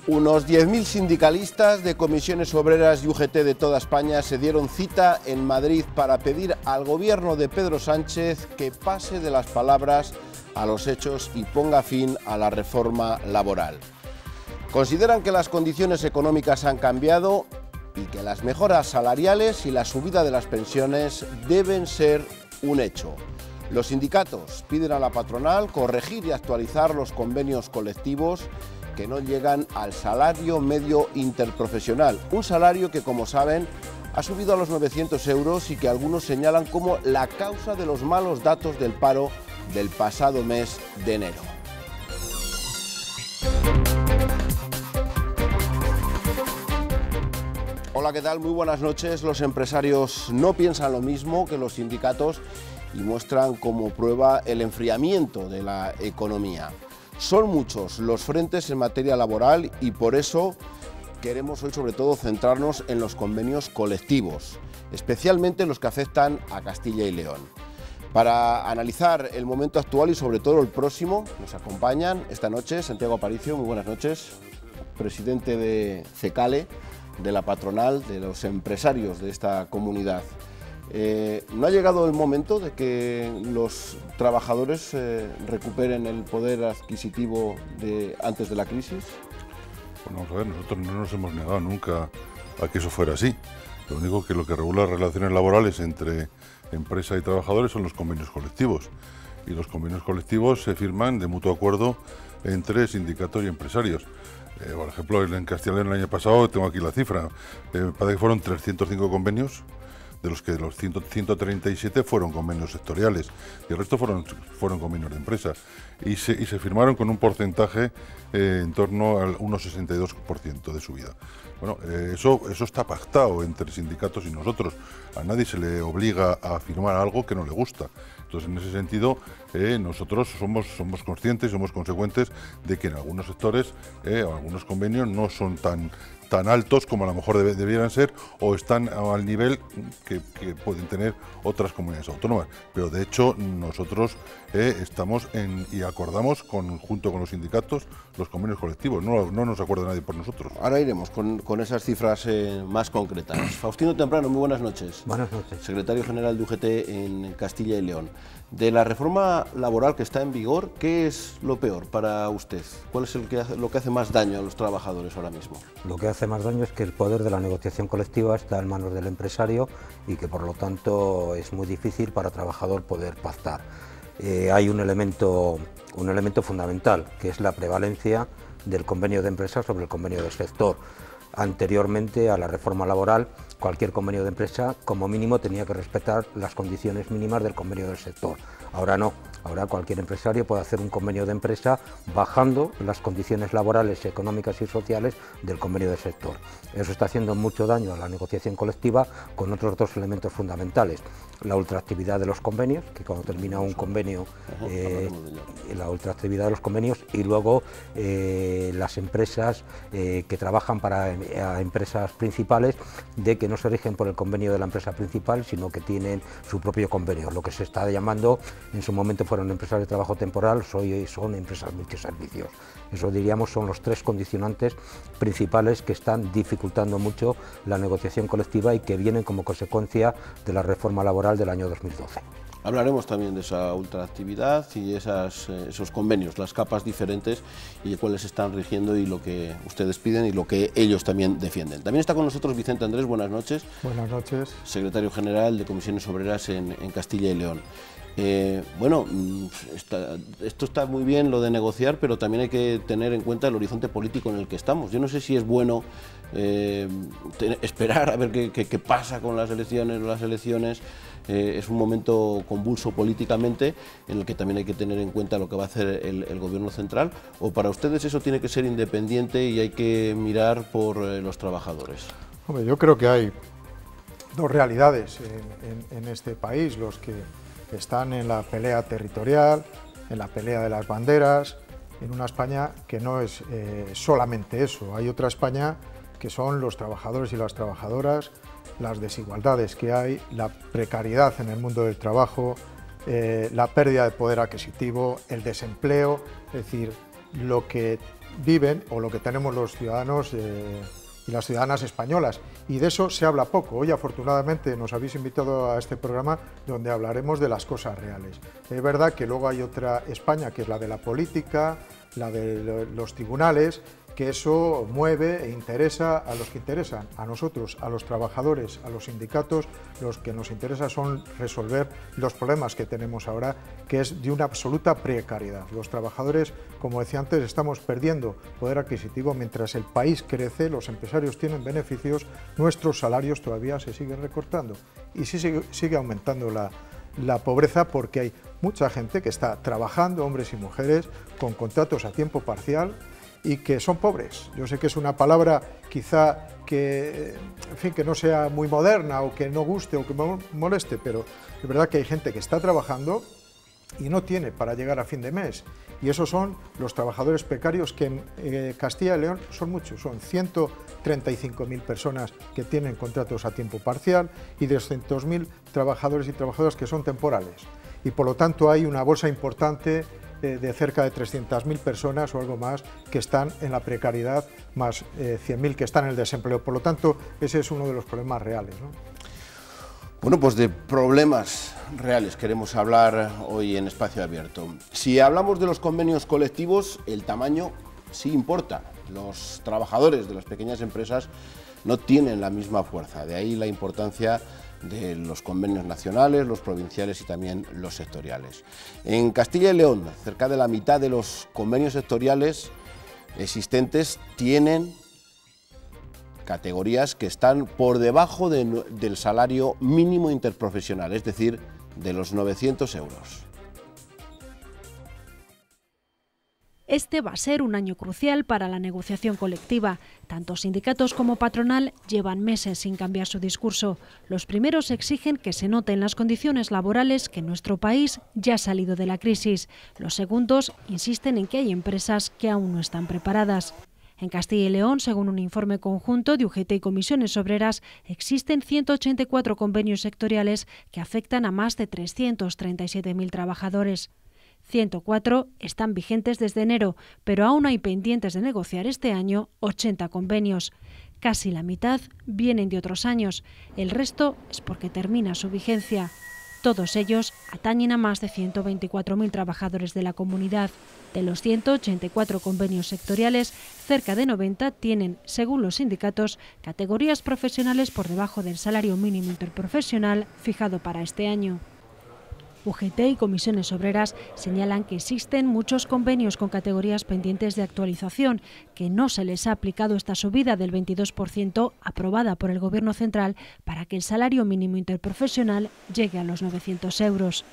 Unos 10.000 sindicalistas de comisiones obreras y UGT de toda España se dieron cita en Madrid para pedir al gobierno de Pedro Sánchez que pase de las palabras a los hechos y ponga fin a la reforma laboral. Consideran que las condiciones económicas han cambiado y que las mejoras salariales y la subida de las pensiones deben ser un hecho. Los sindicatos piden a la patronal corregir y actualizar los convenios colectivos que no llegan al salario medio interprofesional, un salario que, como saben, ha subido a los 900 euros y que algunos señalan como la causa de los malos datos del paro del pasado mes de enero. Hola, ¿qué tal? Muy buenas noches. Los empresarios no piensan lo mismo que los sindicatos y muestran como prueba el enfriamiento de la economía. Son muchos los frentes en materia laboral y por eso queremos hoy sobre todo centrarnos en los convenios colectivos, especialmente los que afectan a Castilla y León. Para analizar el momento actual y sobre todo el próximo, nos acompañan esta noche Santiago Aparicio, muy buenas noches, presidente de CECALE, de la patronal, de los empresarios de esta comunidad. ¿No ha llegado el momento de que los trabajadores recuperen el poder adquisitivo de antes de la crisis? Bueno, vamos a ver, nosotros no nos hemos negado nunca a que eso fuera así. Lo único que regula las relaciones laborales entre empresa y trabajadores son los convenios colectivos. Y los convenios colectivos se firman de mutuo acuerdo entre sindicatos y empresarios. Por ejemplo, en Castilla y León el año pasado, tengo aquí la cifra, parece que fueron 305 convenios, de los que los 137 fueron convenios sectoriales y el resto fueron convenios de empresa y se firmaron con un porcentaje en torno al 1,62% de subida. Bueno, eso está pactado entre sindicatos y nosotros. A nadie se le obliga a firmar algo que no le gusta. Entonces, en ese sentido, nosotros somos conscientes y somos consecuentes de que en algunos sectores algunos convenios no son tan altos como a lo mejor debieran ser o están al nivel que pueden tener otras comunidades autónomas. Pero de hecho nosotros estamos y acordamos junto con los sindicatos los convenios colectivos, no nos acuerda nadie por nosotros. Ahora iremos con esas cifras más concretas. Faustino Temprano, muy buenas noches. Buenas noches. Secretario General de UGT en Castilla y León. De la reforma laboral que está en vigor, ¿qué es lo peor para usted? ¿Cuál es lo que hace más daño a los trabajadores ahora mismo? Lo que hace más daño es que el poder de la negociación colectiva está en manos del empresario y que por lo tanto es muy difícil para el trabajador poder pactar. Hay un elemento fundamental, que es la prevalencia del convenio de empresa sobre el convenio del sector. Anteriormente a la reforma laboral, cualquier convenio de empresa como mínimo tenía que respetar las condiciones mínimas del convenio del sector. Ahora no, ahora cualquier empresario puede hacer un convenio de empresa bajando las condiciones laborales, económicas y sociales del convenio del sector. Eso está haciendo mucho daño a la negociación colectiva con otros dos elementos fundamentales. La ultraactividad de los convenios, que cuando termina un convenio, la ultraactividad de los convenios y luego las empresas que trabajan para empresas principales, de que no se rigen por el convenio de la empresa principal, sino que tienen su propio convenio, lo que se está llamando, en su momento fueron empresas de trabajo temporal, hoy son empresas multiservicios. Eso diríamos son los tres condicionantes principales que están dificultando mucho la negociación colectiva y que vienen como consecuencia de la reforma laboral del año 2012. Hablaremos también de esa ultraactividad y esos convenios, las capas diferentes y de cuáles están rigiendo y lo que ustedes piden y lo que ellos también defienden. También está con nosotros Vicente Andrés, buenas noches. Buenas noches. Secretario General de Comisiones Obreras en Castilla y León. Bueno, esto está muy bien lo de negociar, pero también hay que tener en cuenta el horizonte político en el que estamos. Yo no sé si es bueno esperar a ver qué pasa con las elecciones. Es un momento convulso políticamente en el que también hay que tener en cuenta lo que va a hacer el gobierno central, o para ustedes eso tiene que ser independiente y hay que mirar por los trabajadores. Hombre, yo creo que hay dos realidades en este país, los que están en la pelea territorial, en la pelea de las banderas, en una España que no es solamente eso. Hay otra España que son los trabajadores y las trabajadoras, las desigualdades que hay, la precariedad en el mundo del trabajo, la pérdida de poder adquisitivo, el desempleo, es decir, lo que viven o lo que tenemos los ciudadanos y las ciudadanas españolas, y de eso se habla poco. Hoy afortunadamente nos habéis invitado a este programa donde hablaremos de las cosas reales. Es verdad que luego hay otra España, que es la de la política, la de los tribunales, que eso mueve e interesa a los que interesan, a nosotros, a los trabajadores, a los sindicatos. Los que nos interesa son resolver los problemas que tenemos ahora, que es de una absoluta precariedad. Los trabajadores, como decía antes, estamos perdiendo poder adquisitivo. Mientras el país crece, los empresarios tienen beneficios, nuestros salarios todavía se siguen recortando y sigue aumentando la pobreza, porque hay mucha gente que está trabajando, hombres y mujeres, con contratos a tiempo parcial, y que son pobres. Yo sé que es una palabra quizá que, en fin, que no sea muy moderna o que no guste o que moleste, pero es verdad que hay gente que está trabajando y no tiene para llegar a fin de mes. Y esos son los trabajadores precarios, que en Castilla y León son muchos, son 135.000 personas que tienen contratos a tiempo parcial y 200.000 trabajadores y trabajadoras que son temporales. Y por lo tanto hay una bolsa importante de cerca de 300.000 personas o algo más que están en la precariedad, más 100.000 que están en el desempleo. Por lo tanto, ese es uno de los problemas reales, ¿no? Bueno, pues de problemas reales queremos hablar hoy en Espacio Abierto. Si hablamos de los convenios colectivos, el tamaño sí importa. Los trabajadores de las pequeñas empresas no tienen la misma fuerza, de ahí la importancia de los convenios nacionales, los provinciales y también los sectoriales. En Castilla y León, cerca de la mitad de los convenios sectoriales existentes tienen categorías que están por debajo del salario mínimo interprofesional, es decir, de los 900 euros. Este va a ser un año crucial para la negociación colectiva. Tanto sindicatos como patronal llevan meses sin cambiar su discurso. Los primeros exigen que se note en las condiciones laborales que nuestro país ya ha salido de la crisis. Los segundos insisten en que hay empresas que aún no están preparadas. En Castilla y León, según un informe conjunto de UGT y Comisiones Obreras, existen 184 convenios sectoriales que afectan a más de 337.000 trabajadores. 104 están vigentes desde enero, pero aún hay pendientes de negociar este año 80 convenios. Casi la mitad vienen de otros años, el resto es porque termina su vigencia. Todos ellos atañen a más de 124.000 trabajadores de la comunidad. De los 184 convenios sectoriales, cerca de 90 tienen, según los sindicatos, categorías profesionales por debajo del salario mínimo interprofesional fijado para este año. UGT y Comisiones Obreras señalan que existen muchos convenios con categorías pendientes de actualización, que no se les ha aplicado esta subida del 22% aprobada por el Gobierno central para que el salario mínimo interprofesional llegue a los 900 euros.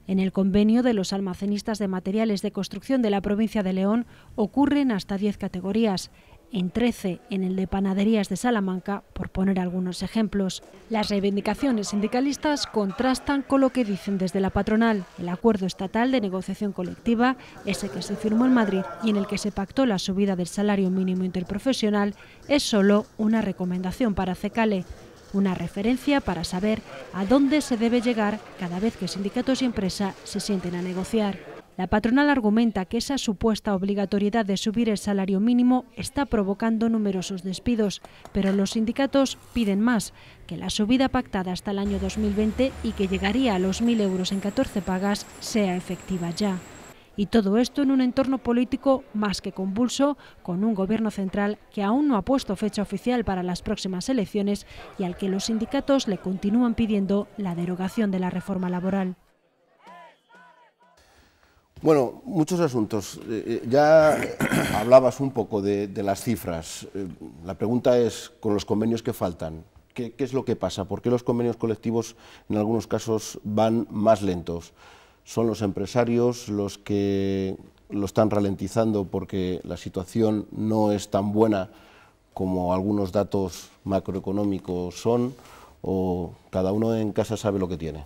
En el convenio de los almacenistas de materiales de construcción de la provincia de León ocurren hasta 10 categorías. En 13 en el de panaderías de Salamanca, por poner algunos ejemplos. Las reivindicaciones sindicalistas contrastan con lo que dicen desde la patronal. El acuerdo estatal de negociación colectiva, ese que se firmó en Madrid y en el que se pactó la subida del salario mínimo interprofesional, es solo una recomendación para CECALE, una referencia para saber a dónde se debe llegar cada vez que sindicatos y empresa se sienten a negociar. La patronal argumenta que esa supuesta obligatoriedad de subir el salario mínimo está provocando numerosos despidos, pero los sindicatos piden más, que la subida pactada hasta el año 2020 y que llegaría a los 1.000 euros en 14 pagas sea efectiva ya. Y todo esto en un entorno político más que convulso, con un gobierno central que aún no ha puesto fecha oficial para las próximas elecciones y al que los sindicatos le continúan pidiendo la derogación de la reforma laboral. Bueno, muchos asuntos. Ya hablabas un poco de las cifras. La pregunta es, con los convenios que faltan, ¿qué es lo que pasa? ¿Por qué los convenios colectivos en algunos casos van más lentos? ¿Son los empresarios los que lo están ralentizando porque la situación no es tan buena como algunos datos macroeconómicos son? ¿O cada uno en casa sabe lo que tiene?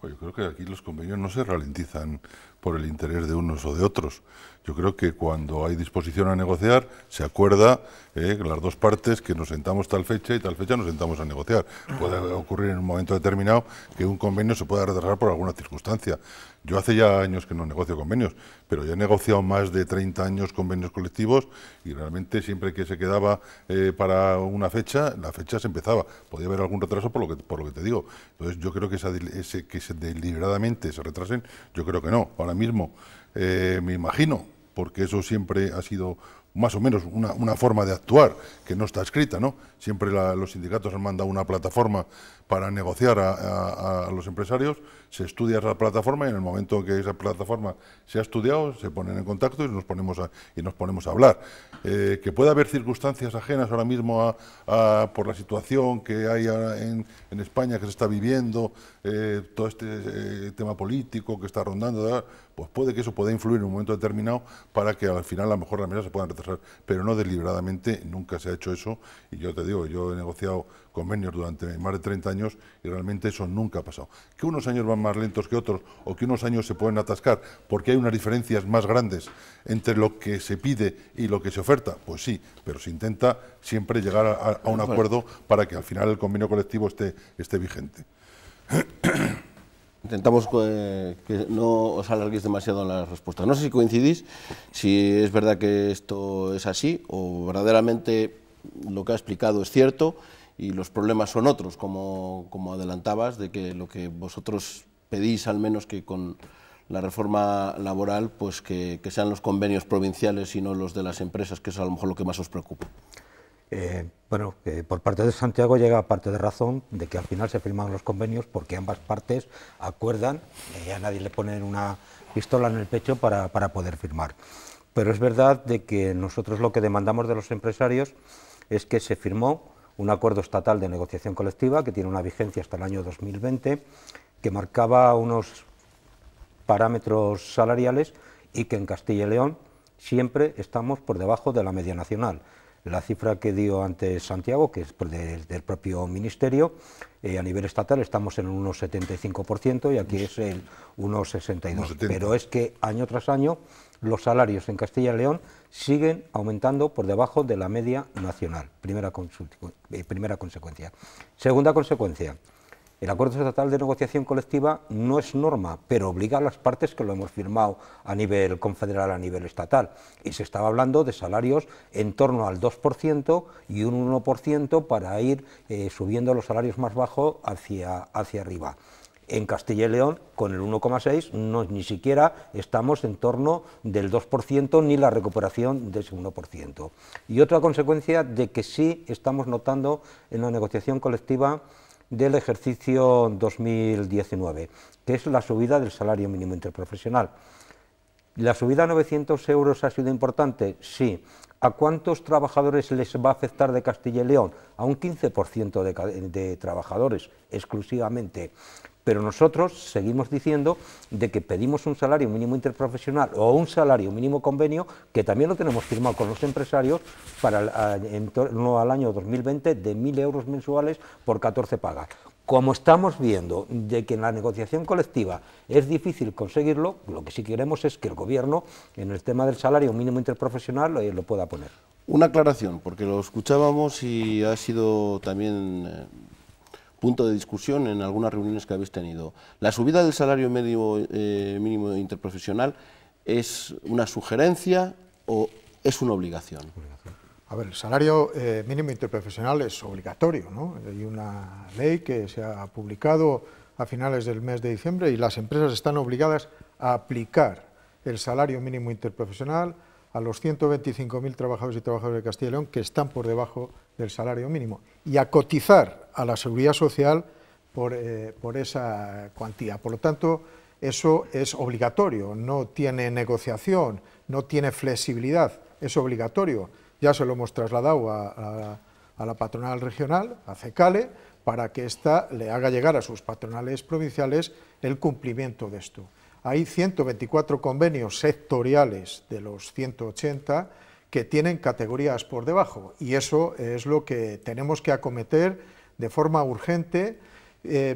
Yo creo que aquí los convenios no se ralentizan por el interés de unos o de otros. Yo creo que cuando hay disposición a negociar, se acuerda las dos partes que nos sentamos tal fecha y tal fecha nos sentamos a negociar. Puede ocurrir en un momento determinado que un convenio se pueda retrasar por alguna circunstancia. Yo hace ya años que no negocio convenios, pero yo he negociado más de 30 años convenios colectivos y realmente siempre que se quedaba para una fecha, la fecha se empezaba. Podía haber algún retraso por lo que te digo. Entonces yo creo que deliberadamente se retrasen, yo creo que no. Ahora mismo me imagino, porque eso siempre ha sido más o menos una forma de actuar que no está escrita, ¿no? Siempre los sindicatos han mandado una plataforma para negociar a los empresarios, se estudia esa plataforma y en el momento que esa plataforma se ha estudiado se ponen en contacto y nos ponemos a hablar. Que pueda haber circunstancias ajenas ahora mismo por la situación que hay en España, que se está viviendo, todo este tema político que está rondando, pues puede que eso pueda influir en un momento determinado para que al final a lo mejor las medidas se puedan retrasar, pero no deliberadamente, nunca se ha hecho eso. Y yo te digo, yo he negociado convenios durante más de 30 años y realmente eso nunca ha pasado. Que unos años van más lentos que otros o que unos años se pueden atascar porque hay unas diferencias más grandes entre lo que se pide y lo que se oferta, pues sí, pero se intenta siempre llegar a un acuerdo para que al final el convenio colectivo esté vigente. Intentamos que no os alarguéis demasiado en las respuestas. No sé si coincidís, si es verdad que esto es así o verdaderamente lo que ha explicado es cierto y los problemas son otros, como adelantabas, de que lo que vosotros pedís, al menos que con la reforma laboral, pues que sean los convenios provinciales y no los de las empresas, que es a lo mejor lo que más os preocupa. Bueno, por parte de Santiago llega parte de razón de que al final se firman los convenios porque ambas partes acuerdan y a nadie le ponen una pistola en el pecho para poder firmar. Pero es verdad de que nosotros lo que demandamos de los empresarios es que se firmó un acuerdo estatal de negociación colectiva que tiene una vigencia hasta el año 2020, que marcaba unos parámetros salariales y que en Castilla y León siempre estamos por debajo de la media nacional. La cifra que dio antes Santiago, que es del propio Ministerio, a nivel estatal estamos en un 1,75% y aquí es el 1,62%. Pero es que año tras año los salarios en Castilla y León siguen aumentando por debajo de la media nacional. Primera consecuencia. Segunda consecuencia. El acuerdo estatal de negociación colectiva no es norma, pero obliga a las partes que lo hemos firmado a nivel confederal, a nivel estatal. Y se estaba hablando de salarios en torno al 2% y un 1% para ir subiendo los salarios más bajos hacia arriba. En Castilla y León, con el 1,6, ni siquiera estamos en torno del 2% ni la recuperación de ese 1%. Y otra consecuencia de que sí estamos notando en la negociación colectiva del ejercicio 2019, que es la subida del salario mínimo interprofesional. ¿La subida a 900 euros ha sido importante? Sí. ¿A cuántos trabajadores les va a afectar de Castilla y León? A un 15% de trabajadores exclusivamente. Pero nosotros seguimos diciendo de que pedimos un salario mínimo interprofesional o un salario mínimo convenio, que también lo tenemos firmado con los empresarios para en torno al año 2020 de 1.000 euros mensuales por 14 pagas. Como estamos viendo de que en la negociación colectiva es difícil conseguirlo, lo que sí queremos es que el Gobierno, en el tema del salario mínimo interprofesional, lo pueda poner. Una aclaración, porque lo escuchábamos y ha sido también punto de discusión en algunas reuniones que habéis tenido. ¿La subida del salario mínimo interprofesional es una sugerencia o es una obligación? A ver, el salario mínimo interprofesional es obligatorio, ¿no? Hay una ley que se ha publicado a finales del mes de diciembre y las empresas están obligadas a aplicar el salario mínimo interprofesional a los 125.000 trabajadores y trabajadoras de Castilla y León que están por debajo del salario mínimo y a cotizar a la Seguridad Social por esa cuantía. Por lo tanto, eso es obligatorio, no tiene negociación, no tiene flexibilidad, es obligatorio. Ya se lo hemos trasladado a la patronal regional, a CECALE, para que ésta le haga llegar a sus patronales provinciales el cumplimiento de esto. Hay 124 convenios sectoriales de los 180 que tienen categorías por debajo y eso es lo que tenemos que acometer de forma urgente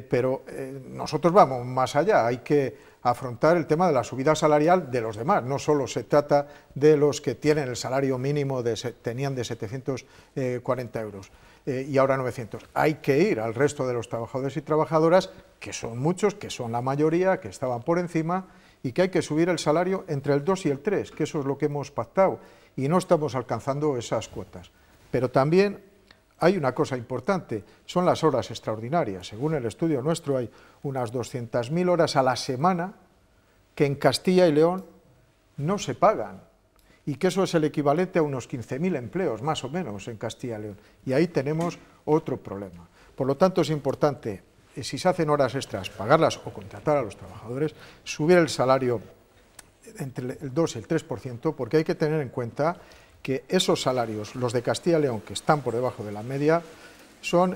pero nosotros vamos más allá, hay que afrontar el tema de la subida salarial de los demás, no solo se trata de los que tienen el salario mínimo, tenían de 740 euros y ahora 900, hay que ir al resto de los trabajadores y trabajadoras, que son muchos, que son la mayoría, que estaban por encima, y que hay que subir el salario entre el 2 y el 3, que eso es lo que hemos pactado, y no estamos alcanzando esas cuotas. Pero también hay una cosa importante, son las horas extraordinarias. Según el estudio nuestro hay unas 200.000 horas a la semana que en Castilla y León no se pagan, y que eso es el equivalente a unos 15.000 empleos, más o menos, en Castilla y León. Y ahí tenemos otro problema. Por lo tanto, es importante, si se hacen horas extras, pagarlas o contratar a los trabajadores, subir el salario entre el 2 y el 3%, porque hay que tener en cuenta que esos salarios, los de Castilla y León, que están por debajo de la media,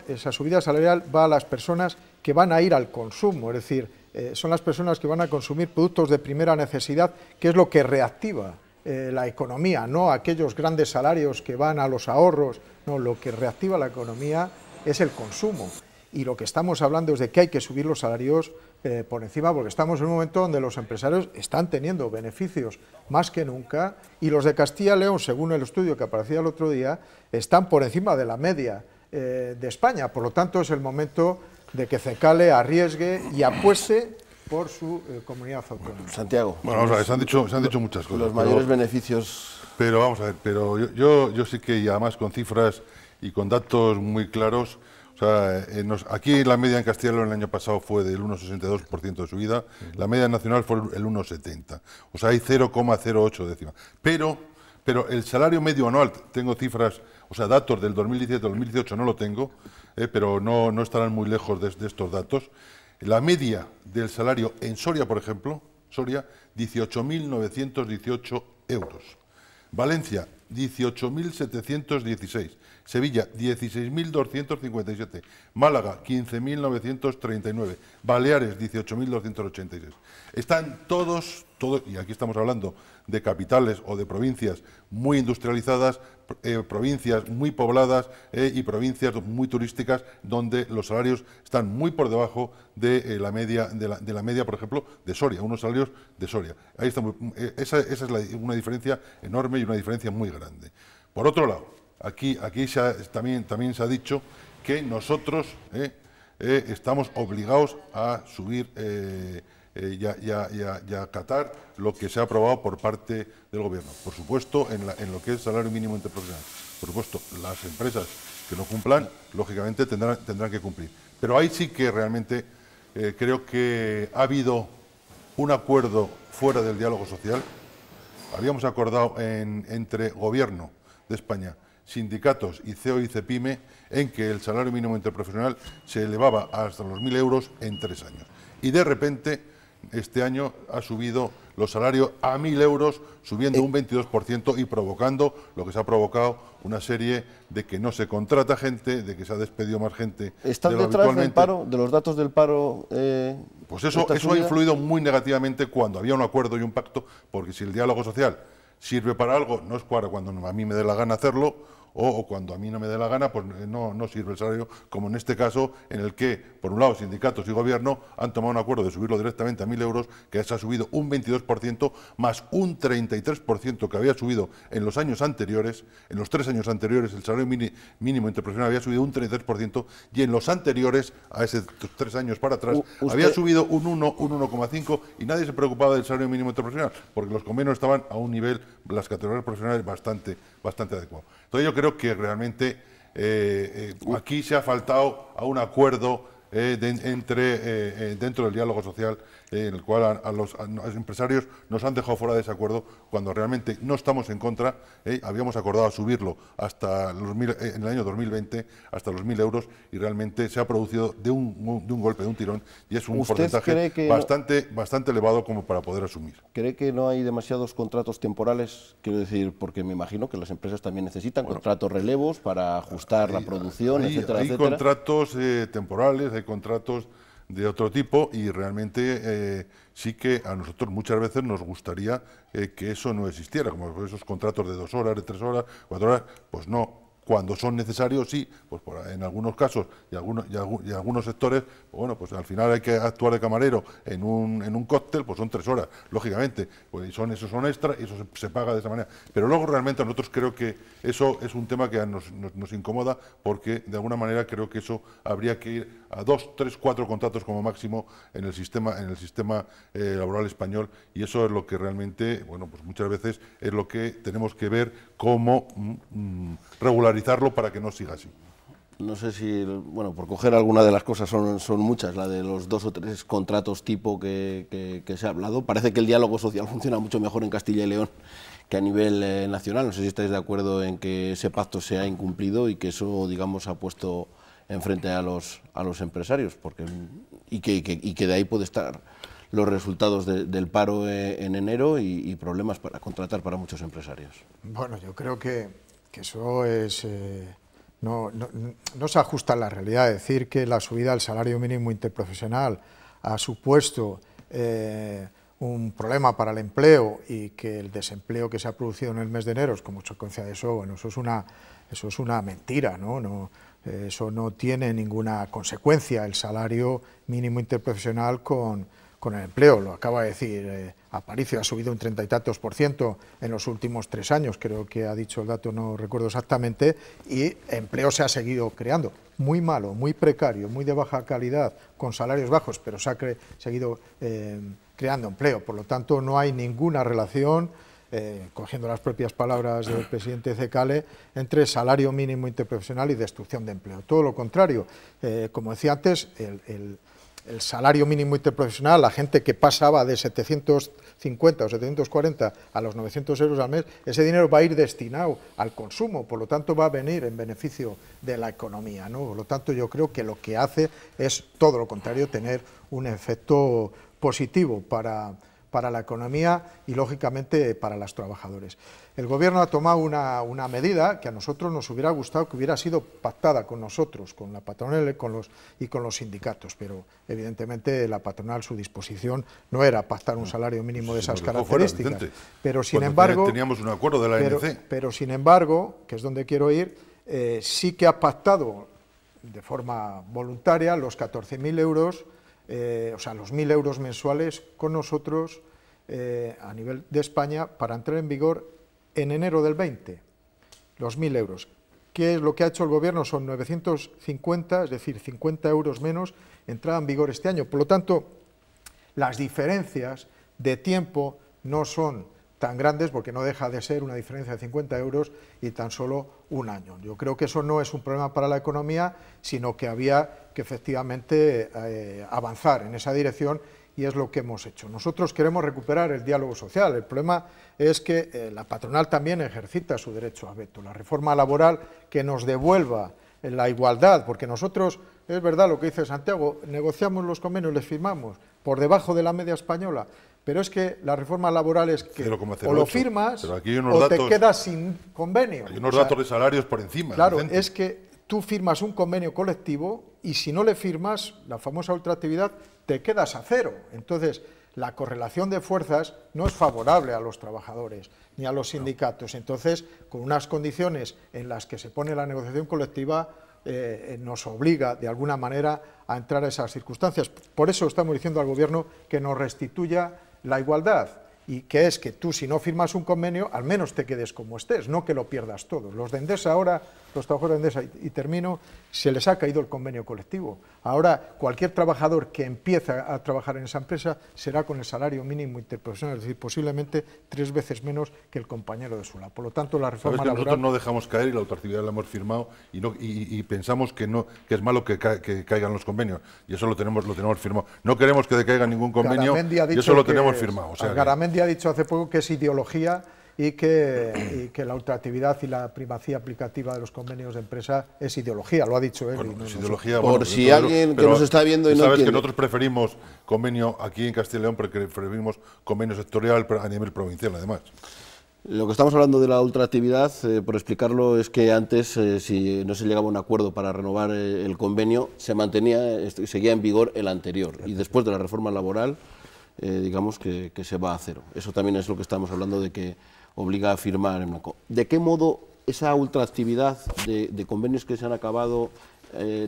esa subida salarial va a las personas que van a ir al consumo, es decir, son las personas que van a consumir productos de primera necesidad, que es lo que reactiva la economía, no aquellos grandes salarios que van a los ahorros, no, lo que reactiva la economía es el consumo. Y lo que estamos hablando es de que hay que subir los salarios por encima, porque estamos en un momento donde los empresarios están teniendo beneficios más que nunca, y los de Castilla y León, según el estudio que aparecía el otro día, están por encima de la media de España. Por lo tanto, es el momento de que Cecale arriesgue y apueste por su comunidad autónoma. Santiago. Bueno, vamos a ver, se han dicho muchas cosas. Los mayores beneficios. Pero vamos a ver, pero yo sí que, y además con cifras y con datos muy claros, o sea, aquí la media en Castilla y León el año pasado fue del 1,62% de subida, la media nacional fue el 1,70%, o sea, hay 0,08 décimas. Pero el salario medio anual, tengo cifras, o sea, datos del 2017-2018 no lo tengo, pero no estarán muy lejos de estos datos. La media del salario en Soria, por ejemplo, Soria, 18.918 euros. Valencia, 18.716. Sevilla, 16.257. Málaga, 15.939. Baleares, 18.286. Están todos, y aquí estamos hablando de capitales o de provincias muy industrializadas, provincias muy pobladas y provincias muy turísticas, donde los salarios están muy por debajo de la media, por ejemplo, de Soria, unos salarios de Soria. Ahí está esa es una diferencia enorme y una diferencia muy grande. Por otro lado, aquí también se ha dicho que nosotros estamos obligados a subir y a acatar lo que se ha aprobado por parte del Gobierno. Por supuesto, en lo que es salario mínimo interprofesional. Por supuesto, las empresas que no cumplan, lógicamente tendrán que cumplir. Pero ahí sí que realmente creo que ha habido un acuerdo fuera del diálogo social. Habíamos acordado entre Gobierno de España, sindicatos y CEO y CEPIME, en que el salario mínimo interprofesional se elevaba hasta los 1.000 euros en 3 años. Y de repente, este año ha subido los salarios a 1.000 euros, subiendo un 22% y provocando lo que se ha provocado, una serie de que no se contrata gente, de que se ha despedido más gente. ¿Están detrás del paro, de los datos del paro? Pues eso ha influido muy negativamente cuando había un acuerdo y un pacto, porque si el diálogo social sirve para algo, no es para cuando a mí me dé la gana hacerlo, o cuando a mí no me dé la gana, pues no sirve el salario, como en este caso, en el que, por un lado, sindicatos y gobierno han tomado un acuerdo de subirlo directamente a 1.000 euros, que se ha subido un 22%, más un 33% que había subido en los años anteriores. En los 3 años anteriores el salario mínimo interprofesional había subido un 33%, y en los anteriores, a esos 3 años para atrás, había subido un 1,5%, y nadie se preocupaba del salario mínimo interprofesional, porque los convenios estaban a un nivel, las categorías profesionales, bastante adecuado. Entonces yo creo que realmente aquí se ha faltado a un acuerdo dentro del diálogo social, en el cual a los empresarios nos han dejado fuera de ese acuerdo, cuando realmente no estamos en contra. Habíamos acordado subirlo hasta en el año 2020 hasta los 1.000 euros, y realmente se ha producido de un golpe, de un tirón, y es un porcentaje bastante elevado como para poder asumir. ¿Cree que no hay demasiados contratos temporales? Quiero decir, porque me imagino que las empresas también necesitan contratos relevos para ajustar la producción, etcétera. Hay contratos temporales, hay contratos de otro tipo, y realmente sí que a nosotros muchas veces nos gustaría que eso no existiera, como esos contratos de 2 horas, de 3 horas, 4 horas, pues no. cuando son necesarios, sí, pues en algunos casos y algunos sectores, pues bueno, pues al final hay que actuar de camarero en un cóctel, pues son 3 horas, lógicamente, pues esos son extra y eso se paga de esa manera. Pero luego realmente a nosotros creo que eso es un tema que nos incomoda, porque de alguna manera creo que eso habría que ir a 2, 3, 4 contratos como máximo en el sistema laboral español, y eso es lo que realmente, bueno, pues muchas veces es lo que tenemos que ver cómo regularizarlo para que no siga así. No sé si, bueno, por coger alguna de las cosas, son muchas, la de los 2 o 3 contratos tipo que se ha hablado. Parece que el diálogo social funciona mucho mejor en Castilla y León que a nivel nacional. No sé si estáis de acuerdo en que ese pacto se ha incumplido y que eso, digamos, ha puesto enfrente a los empresarios, y que de ahí puede estar los resultados del paro en enero y problemas para contratar para muchos empresarios. Bueno, yo creo que eso es no se ajusta a la realidad. Decir que la subida del salario mínimo interprofesional ha supuesto un problema para el empleo y que el desempleo que se ha producido en el mes de enero es como consecuencia de eso, bueno, eso es una mentira, ¿no? Eso no tiene ninguna consecuencia, el salario mínimo interprofesional con el empleo. Lo acaba de decir Aparicio, ha subido un 30 y tantos % en los últimos 3 años, creo que ha dicho el dato, no recuerdo exactamente, y empleo se ha seguido creando. Muy malo, muy precario, muy de baja calidad, con salarios bajos, pero se ha seguido creando empleo. Por lo tanto, no hay ninguna relación, cogiendo las propias palabras del presidente Cecale, entre salario mínimo interprofesional y destrucción de empleo. Todo lo contrario, como decía antes, el salario mínimo interprofesional, la gente que pasaba de 750 o 740 a los 900 euros al mes, ese dinero va a ir destinado al consumo, por lo tanto va a venir en beneficio de la economía, ¿no? Por lo tanto, yo creo que lo que hace es todo lo contrario, tener un efecto positivo para la economía y, lógicamente, para los trabajadores. El Gobierno ha tomado una medida que a nosotros nos hubiera gustado que hubiera sido pactada con nosotros, con la patronal y con los sindicatos, pero evidentemente la patronal, su disposición no era pactar un salario mínimo de esas características. Pero sin embargo, teníamos un acuerdo de la ANC. Pero sin embargo, que es donde quiero ir, sí que ha pactado de forma voluntaria los 14.000 euros, o sea, los 1.000 euros mensuales con nosotros a nivel de España para entrar en vigor en enero del 20, los 1.000 euros. ¿Qué es lo que ha hecho el Gobierno? Son 950, es decir, 50 euros menos, entrada en vigor este año. Por lo tanto, las diferencias de tiempo no son tan grandes, porque no deja de ser una diferencia de 50 euros y tan solo un año. Yo creo que eso no es un problema para la economía, sino que había que efectivamente avanzar en esa dirección, y es lo que hemos hecho. Nosotros queremos recuperar el diálogo social. El problema es que la patronal también ejercita su derecho a veto. La reforma laboral que nos devuelva la igualdad, porque nosotros, es verdad lo que dice Santiago, negociamos los convenios, les firmamos por debajo de la media española, pero es que la reforma laboral es que 0,08, o lo firmas o datos, te quedas sin convenio. Hay unos datos de salarios por encima. Claro, es que tú firmas un convenio colectivo y si no le firmas, la famosa ultraactividad, te quedas a cero. Entonces, la correlación de fuerzas no es favorable a los trabajadores ni a los sindicatos. Entonces, con unas condiciones en las que se pone la negociación colectiva, nos obliga de alguna manera a entrar a esas circunstancias. Por eso estamos diciendo al Gobierno que nos restituya la igualdad, y que es que tú, si no firmas un convenio, al menos te quedes como estés, no que lo pierdas todo. Los de Endesa ahora, los trabajadores de Endesa, y termino, se les ha caído el convenio colectivo. Ahora, cualquier trabajador que empiece a trabajar en esa empresa será con el salario mínimo interprofesional, es decir, posiblemente 3 veces menos que el compañero de su lado. Por lo tanto, la reforma laboral... Nosotros no dejamos caer, y la autoactividad la hemos firmado, y pensamos que es malo que caigan los convenios, y eso lo tenemos firmado. No queremos que decaiga ningún convenio, y eso lo tenemos firmado. O sea, Garamendi ha dicho hace poco que es ideología y que la ultraactividad y la primacía aplicativa de los convenios de empresa es ideología, lo ha dicho él. Bueno, es ideología, por si alguien que nos está viendo y no sabes entiende. Que nosotros preferimos convenio aquí en Castilla y León, porque preferimos convenio sectorial a nivel provincial, además. Lo que estamos hablando de la ultraactividad, por explicarlo, es que antes, si no se llegaba a un acuerdo para renovar el convenio, se mantenía, seguía en vigor el anterior, y después de la reforma laboral, digamos que se va a cero. Eso también es lo que estamos hablando, de que obliga a firmar en blanco. ¿De qué modo esa ultraactividad de convenios que se han acabado,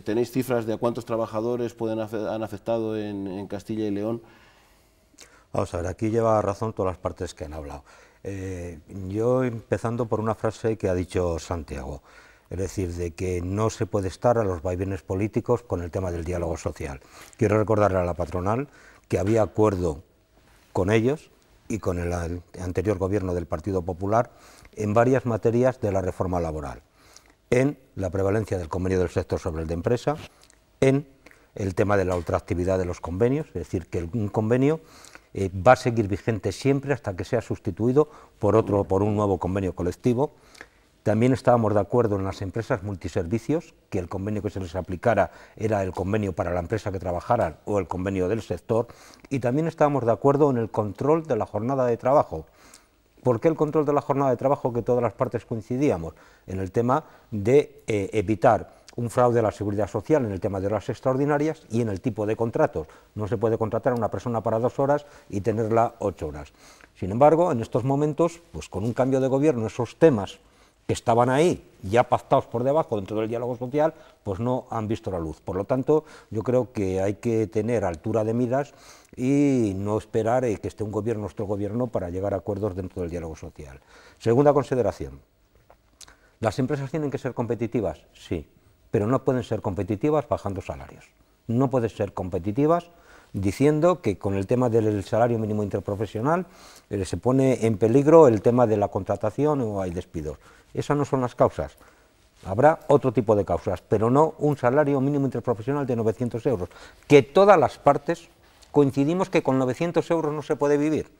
¿tenéis cifras de a cuántos trabajadores han afectado en Castilla y León? Vamos a ver, aquí lleva razón todas las partes que han hablado. Yo empezando por una frase que ha dicho Santiago, es decir, de que no se puede estar a los vaivenes políticos con el tema del diálogo social. Quiero recordarle a la patronal que había acuerdo con ellos y con el anterior gobierno del Partido Popular en varias materias de la reforma laboral, en la prevalencia del convenio del sector sobre el de empresa, en el tema de la ultraactividad de los convenios, es decir, que un convenio va a seguir vigente siempre hasta que sea sustituido por un nuevo convenio colectivo. También estábamos de acuerdo en las empresas multiservicios, que el convenio que se les aplicara era el convenio para la empresa que trabajaran o el convenio del sector, y también estábamos de acuerdo en el control de la jornada de trabajo. ¿Por qué el control de la jornada de trabajo? Que todas las partes coincidíamos en el tema de evitar un fraude a la seguridad social en el tema de horas extraordinarias y en el tipo de contratos. No se puede contratar a una persona para 2 horas y tenerla 8 horas. Sin embargo, en estos momentos, pues con un cambio de gobierno, esos temas que estaban ahí, ya pactados por debajo dentro del diálogo social, pues no han visto la luz. Por lo tanto, yo creo que hay que tener altura de miras y no esperar que esté un gobierno, nuestro gobierno, para llegar a acuerdos dentro del diálogo social. Segunda consideración, ¿las empresas tienen que ser competitivas? Sí, pero no pueden ser competitivas bajando salarios. No pueden ser competitivas diciendo que con el tema del salario mínimo interprofesional se pone en peligro el tema de la contratación o hay despidos. Esas no son las causas. Habrá otro tipo de causas, pero no un salario mínimo interprofesional de 900 euros, que todas las partes coincidimos que con 900 euros no se puede vivir.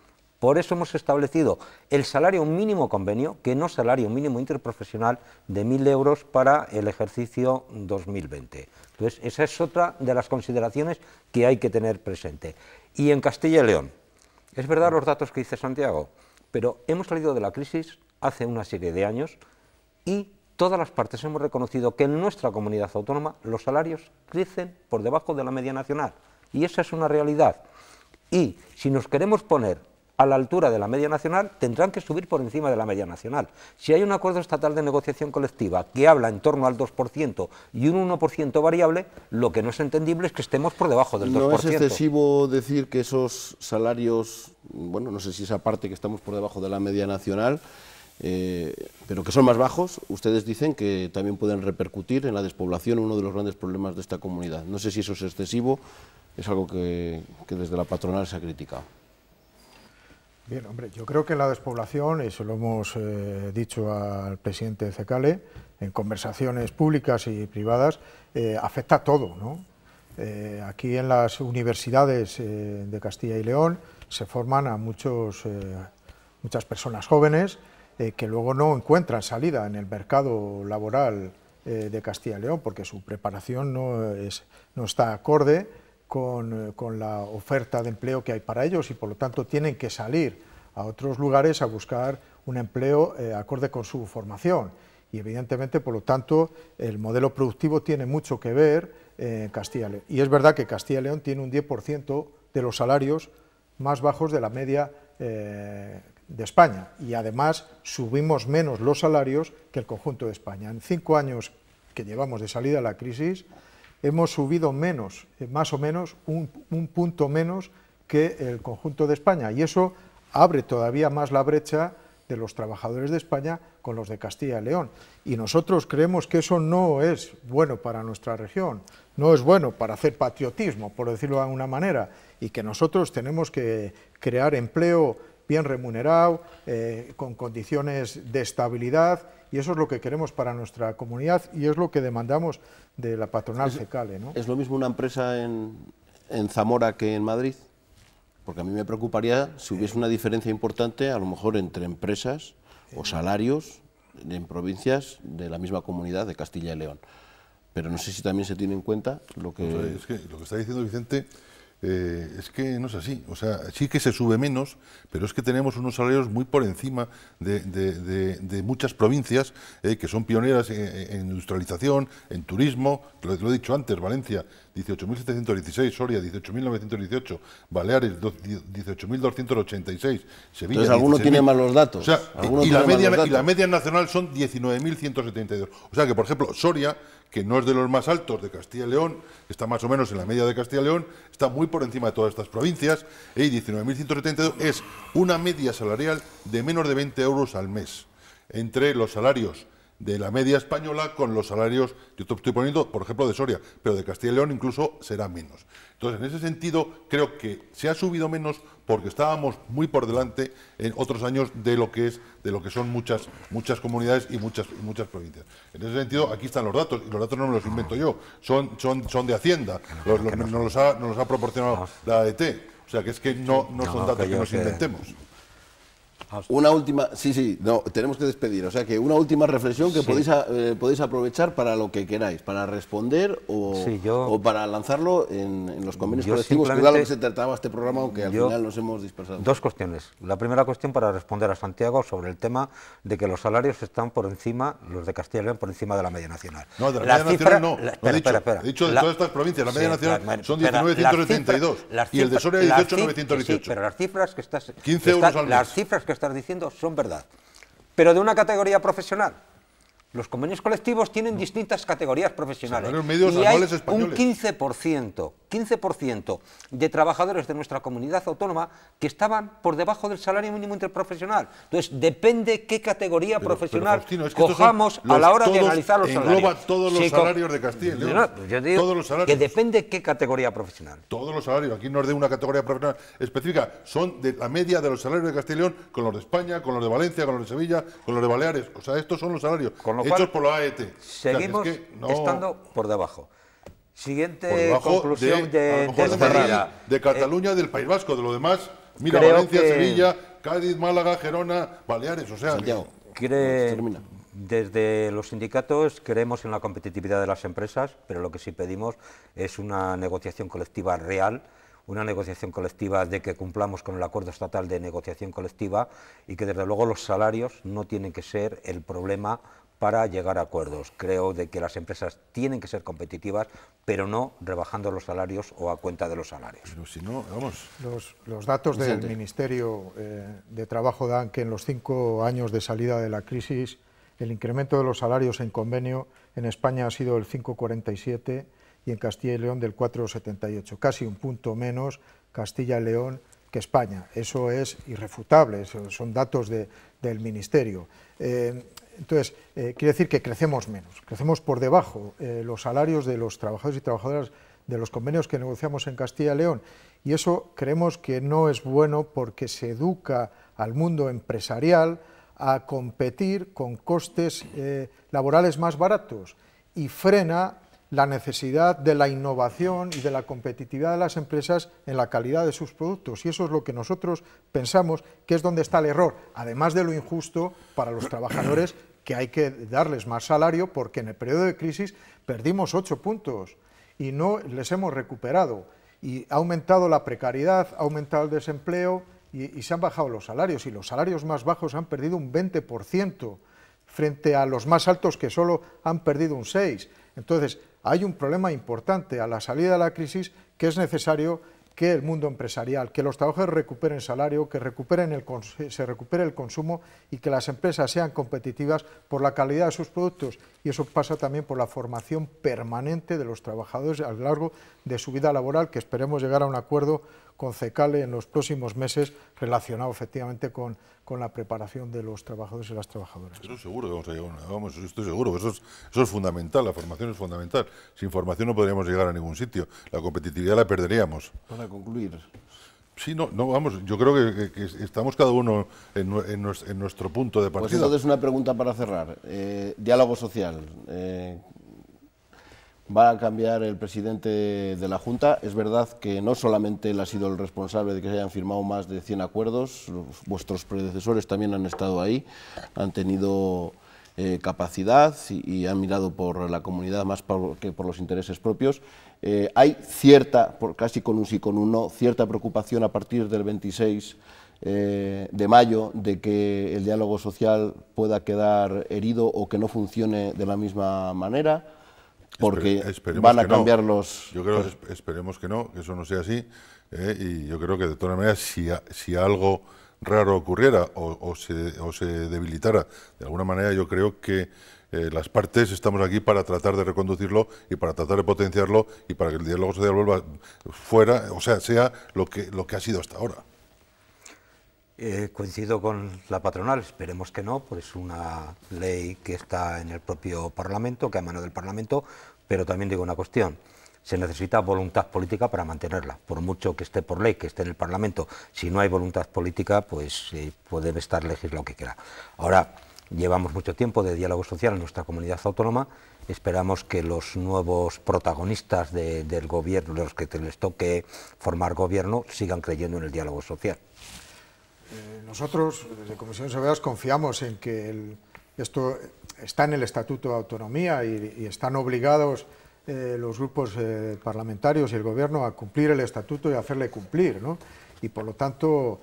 Por eso hemos establecido el salario mínimo convenio, que no salario mínimo interprofesional, de 1.000 euros para el ejercicio 2020. Entonces, esa es otra de las consideraciones que hay que tener presente. Y en Castilla y León, es verdad los datos que dice Santiago, pero hemos salido de la crisis hace una serie de años y todas las partes hemos reconocido que en nuestra comunidad autónoma los salarios crecen por debajo de la media nacional. Y esa es una realidad. Y si nos queremos poner a la altura de la media nacional, tendrán que subir por encima de la media nacional. Si hay un acuerdo estatal de negociación colectiva que habla en torno al 2% y un 1% variable, lo que no es entendible es que estemos por debajo del 2%. ¿No es excesivo decir que esos salarios, bueno, no sé si esa parte que estamos por debajo de la media nacional, pero que son más bajos, ustedes dicen que también pueden repercutir en la despoblación, uno de los grandes problemas de esta comunidad? No sé si eso es excesivo, es algo que desde la patronal se ha criticado. Bien, hombre, yo creo que la despoblación, eso lo hemos dicho al presidente de CECALE, en conversaciones públicas y privadas, afecta a todo, ¿no? Aquí en las universidades de Castilla y León se forman a muchas personas jóvenes que luego no encuentran salida en el mercado laboral de Castilla y León porque su preparación no está acorde con la oferta de empleo que hay para ellos y por lo tanto tienen que salir a otros lugares a buscar un empleo acorde con su formación y evidentemente por lo tanto el modelo productivo tiene mucho que ver en Castilla y León. Y es verdad que Castilla y León tiene un 10% de los salarios más bajos de la media de España y además subimos menos los salarios que el conjunto de España. En 5 años que llevamos de salida a la crisis hemos subido menos, más o menos un punto menos que el conjunto de España y eso abre todavía más la brecha de los trabajadores de España con los de Castilla y León. Y nosotros creemos que eso no es bueno para nuestra región, no es bueno para hacer patriotismo, por decirlo de alguna manera, y que nosotros tenemos que crear empleo bien remunerado, con condiciones de estabilidad, y eso es lo que queremos para nuestra comunidad y es lo que demandamos de la patronal CECALE, ¿no? ¿Es lo mismo una empresa en Zamora que en Madrid? Porque a mí me preocuparía si hubiese una diferencia importante, a lo mejor entre empresas o salarios en provincias de la misma comunidad de Castilla y León. Pero no sé si también se tiene en cuenta lo que... Es que lo que está diciendo Vicente es que no es así. O sea, sí que se sube menos, pero es que tenemos unos salarios muy por encima de muchas provincias que son pioneras en industrialización, en turismo. Lo he dicho antes, Valencia 18.716, Soria 18.918, Baleares 18.286, Sevilla. Entonces, ¿alguno tiene más los datos? O sea, y la media nacional son 19.172. O sea que, por ejemplo, Soria, que no es de los más altos de Castilla y León, está más o menos en la media de Castilla y León, está muy por encima de todas estas provincias, y 19.172 es una media salarial de menos de 20 euros al mes, entre los salarios de la media española con los salarios, yo te estoy poniendo, por ejemplo, de Soria, pero de Castilla y León incluso será menos. Entonces, en ese sentido, creo que se ha subido menos porque estábamos muy por delante en otros años de lo que son muchas comunidades y muchas provincias. En ese sentido, aquí están los datos, y los datos no me los invento yo, son de Hacienda, nos los ha proporcionado la AET, o sea que es que no son datos que nos inventemos. Una última, tenemos que despedir, o sea que una última reflexión que podéis aprovechar para lo que queráis, para responder o para lanzarlo en los convenios colectivos, que es lo que se trataba este programa, aunque al final nos hemos dispersado. Dos cuestiones. La primera cuestión para responder a Santiago sobre el tema de que los salarios están por encima, los de Castilla y León, por encima de la media nacional. No, de la media nacional no. He dicho de todas estas provincias, la media nacional son 19.172 y el de Soria 18.918. Sí, pero las cifras que estás... 15 euros al mes. Las cifras que estás diciendo son verdad, pero de una categoría profesional. Los convenios colectivos tienen distintas categorías profesionales y hay un 15% de trabajadores de nuestra comunidad autónoma que estaban por debajo del salario mínimo interprofesional. Entonces, depende qué categoría profesional cojamos a la hora de analizar los salarios. Engloba todos los salarios de Castilla y León. Yo digo todos los salarios. que depende qué categoría profesional. Todos los salarios, aquí no es de una categoría profesional específica, son de la media de los salarios de Castilla y León con los de España, con los de Valencia, con los de Sevilla, con los de Baleares. O sea, estos son los salarios hechos por la AET. Seguimos estando por debajo. Siguiente conclusión de Cataluña, del País Vasco, de lo demás, mira, Valencia, Sevilla, Cádiz, Málaga, Gerona, Baleares, o sea... Santiago, desde los sindicatos creemos en la competitividad de las empresas, pero lo que sí pedimos es una negociación colectiva real, una negociación colectiva de que cumplamos con el acuerdo estatal de negociación colectiva y que desde luego los salarios no tienen que ser el problema para llegar a acuerdos. Creo de que las empresas tienen que ser competitivas, pero no rebajando los salarios o a cuenta de los salarios. Pero si no, vamos. Los datos del Ministerio de Trabajo dan que en los 5 años de salida de la crisis el incremento de los salarios en convenio en España ha sido el 5,47 y en Castilla y León del 4,78, casi un punto menos Castilla y León que España. Eso es irrefutable, son datos del Ministerio. Entonces, quiere decir que crecemos menos, crecemos por debajo los salarios de los trabajadores y trabajadoras de los convenios que negociamos en Castilla y León, y eso creemos que no es bueno porque se educa al mundo empresarial a competir con costes laborales más baratos y frena la necesidad de la innovación y de la competitividad de las empresas en la calidad de sus productos, y eso es lo que nosotros pensamos que es donde está el error, además de lo injusto para los trabajadores, que hay que darles más salario porque en el periodo de crisis perdimos 8 puntos y no les hemos recuperado, y ha aumentado la precariedad, ha aumentado el desempleo y se han bajado los salarios, y los salarios más bajos han perdido un 20% frente a los más altos que solo han perdido un 6%. Entonces, hay un problema importante a la salida de la crisis, que es necesario que el mundo empresarial, que los trabajadores recuperen salario, que se recupere el consumo y que las empresas sean competitivas por la calidad de sus productos. Y eso pasa también por la formación permanente de los trabajadores a lo largo de su vida laboral, que esperemos llegar a un acuerdo con CECALE en los próximos meses relacionado efectivamente con la preparación de los trabajadores y las trabajadoras. Eso seguro que vamos a llegar, vamos, estoy seguro, eso es fundamental, la formación es fundamental. Sin formación no podríamos llegar a ningún sitio, la competitividad la perderíamos. Para concluir. Sí, no, vamos, yo creo que estamos cada uno en nuestro punto de partida. Pues entonces una pregunta para cerrar. Diálogo social. Va a cambiar el presidente de la Junta. Es verdad que no solamente él ha sido el responsable de que se hayan firmado más de 100 acuerdos, vuestros predecesores también han estado ahí, han tenido capacidad y han mirado por la comunidad más que por los intereses propios. Hay cierta, casi con un sí con un no, cierta preocupación a partir del 26 de mayo de que el diálogo social pueda quedar herido o que no funcione de la misma manera, porque van a cambiar los... Yo creo que esperemos que no, que eso no sea así, y yo creo que de todas maneras si algo raro ocurriera o se debilitara de alguna manera, yo creo que las partes estamos aquí para tratar de reconducirlo y para tratar de potenciarlo y para que el diálogo social vuelva fuera, o sea, sea lo que ha sido hasta ahora. Coincido con la patronal, esperemos que no, pues es una ley que está en el propio Parlamento, que emana del Parlamento, pero también digo una cuestión, se necesita voluntad política para mantenerla, por mucho que esté por ley, que esté en el Parlamento, si no hay voluntad política, pues puede estar legislado que quiera. Ahora, llevamos mucho tiempo de diálogo social en nuestra comunidad autónoma, esperamos que los nuevos protagonistas del gobierno, los que les toque formar gobierno, sigan creyendo en el diálogo social. Nosotros, desde Comisiones Obreras, confiamos en que esto está en el Estatuto de Autonomía y están obligados los grupos parlamentarios y el Gobierno a cumplir el Estatuto y a hacerle cumplir, ¿no? Y por lo tanto,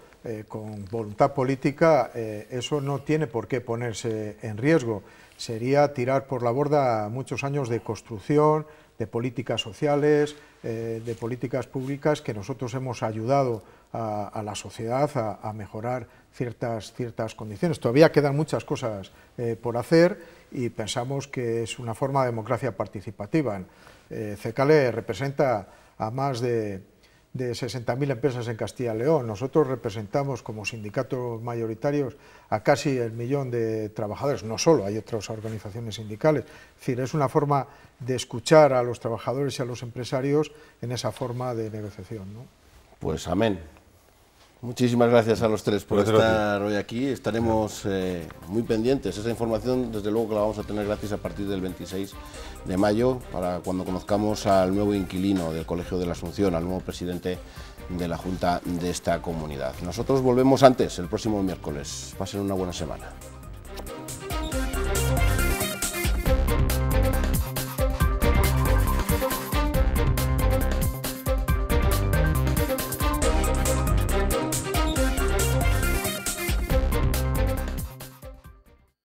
con voluntad política, eso no tiene por qué ponerse en riesgo. Sería tirar por la borda muchos años de construcción, de políticas sociales, de políticas públicas que nosotros hemos ayudado a la sociedad a mejorar ciertas condiciones. Todavía quedan muchas cosas por hacer y pensamos que es una forma de democracia participativa. CECALE representa a más de 60.000 empresas en Castilla y León. Nosotros representamos como sindicatos mayoritarios a casi 1 millón de trabajadores, no solo, hay otras organizaciones sindicales. Es decir, es una forma de escuchar a los trabajadores y a los empresarios en esa forma de negociación, ¿no? Pues amén. Muchísimas gracias a los tres por estar hoy aquí. Estaremos muy pendientes. Esa información, desde luego, que la vamos a tener gratis a partir del 26 de mayo, para cuando conozcamos al nuevo inquilino del Colegio de la Asunción, al nuevo presidente de la Junta de esta comunidad. Nosotros volvemos antes, el próximo miércoles. Pasen una buena semana.